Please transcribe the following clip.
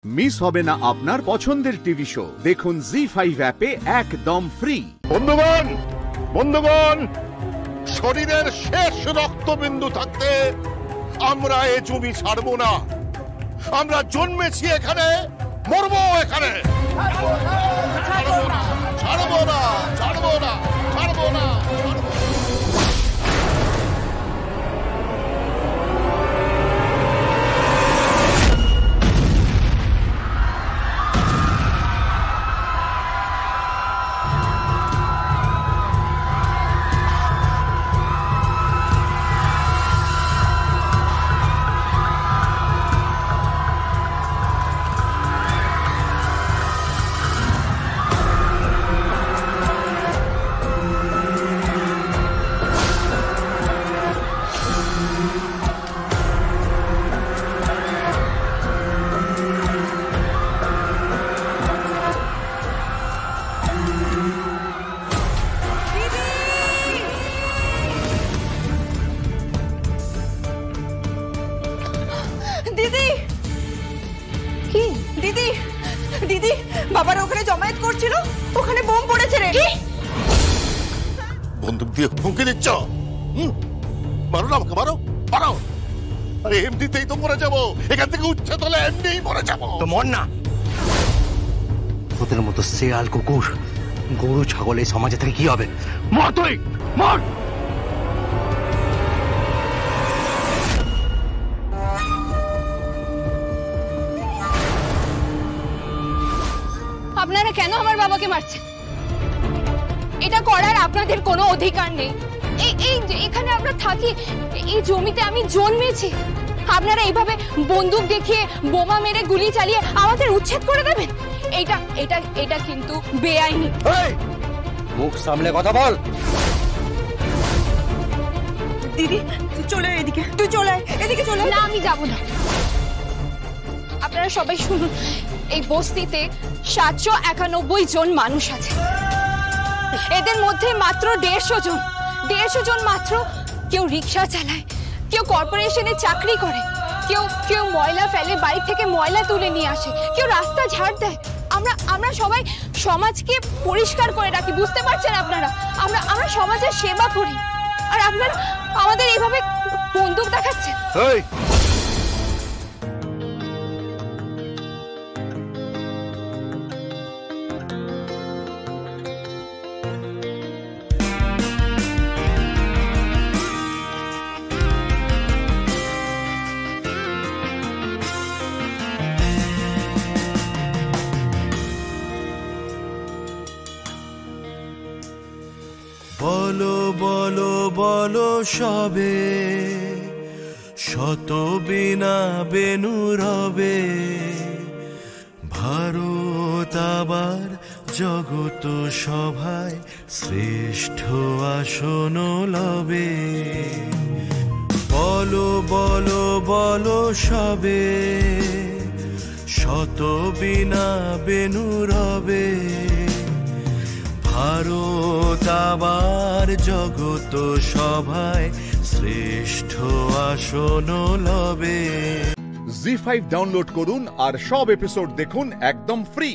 Miss হবে না আপনার পছন্দের টিভি শো। দেখুন জি5 অ্যাপে একদম ফ্রি। বন্ধুগণ বন্ধুগণ, শরীরের শেষ রক্তবিন্দু থাকতে আমরা এ জমি ছাড়বো না। আমরা জন্মেছি এখানে, মরবো এখানে। ছাড়বো না, ছাড়বো না, ছাড়বো না, ছাড়বো না। দিদি, বাবার ওখানে জমায়েত করছিল, ওখানে বোম পড়েছে রে। বন্দুক দিয়ে হুমকি দিচ্ছ? মারো না আমাকে, মারো মারো। আরে এমনিতেই তো মরে যাবো, এখান থেকে উচ্ছেদ হলে এমনিই মরে যাবো। তো মর না। তোদের মতো শেয়াল, কুকুর, গরু, ছাগল এই সমাজে থেকে কি হবে? মর তুই, মর। আপনারা কেন আমার বাবাকে মারছেন? এটা করার আপনাদের কোনো অধিকার নেই। এখানে আমরা থাকি, এই জমিতে আমি জন্মেছি। আপনারা এইভাবে বন্দুক দেখিয়ে, বোমা মেরে, গুলি চালিয়ে আমাদের উচ্ছেদ করে দেবেন? এটা কিন্তু বেআইনি। মুখ সামলে কথা বল। দিদি তুই চলে এদিকে, তুই চলে এদিকে চলে। না, আমি যাব না। আপনারা সবাই শুনুন, এই বস্তিতে 791 জন মানুষ আছে। এদের মধ্যে মাত্র 150 জন মাত্র কেউ রিক্সা চালায়, কেউ কর্পোরেশনে চাকরি করে, কেউ ময়লা ফেলে, বাড়ি থেকে ময়লা তুলে নিয়ে আসে, কেউ রাস্তা ঝাড় দেয়। আমরা সবাই সমাজকে পরিষ্কার করে রাখি, বুঝতে পারছেন আপনারা? আমরা সমাজের সেবা করি, আর আপনারা আমাদের এইভাবে বন্দুক দেখাচ্ছেন। বলো বলো বলো সবে, শত বিনা বেনু রবে। ভারত আবার জগত সভায় শ্রেষ্ঠ আসন লবে। বলো বলো বলো সবে, শত বিনা বেনু রবে। ভারত আবার জগত সভায় শ্রেষ্ঠ আসন লবে। জি5 ডাউনলোড করুন আর সব এপিসোড দেখুন একদম ফ্রি।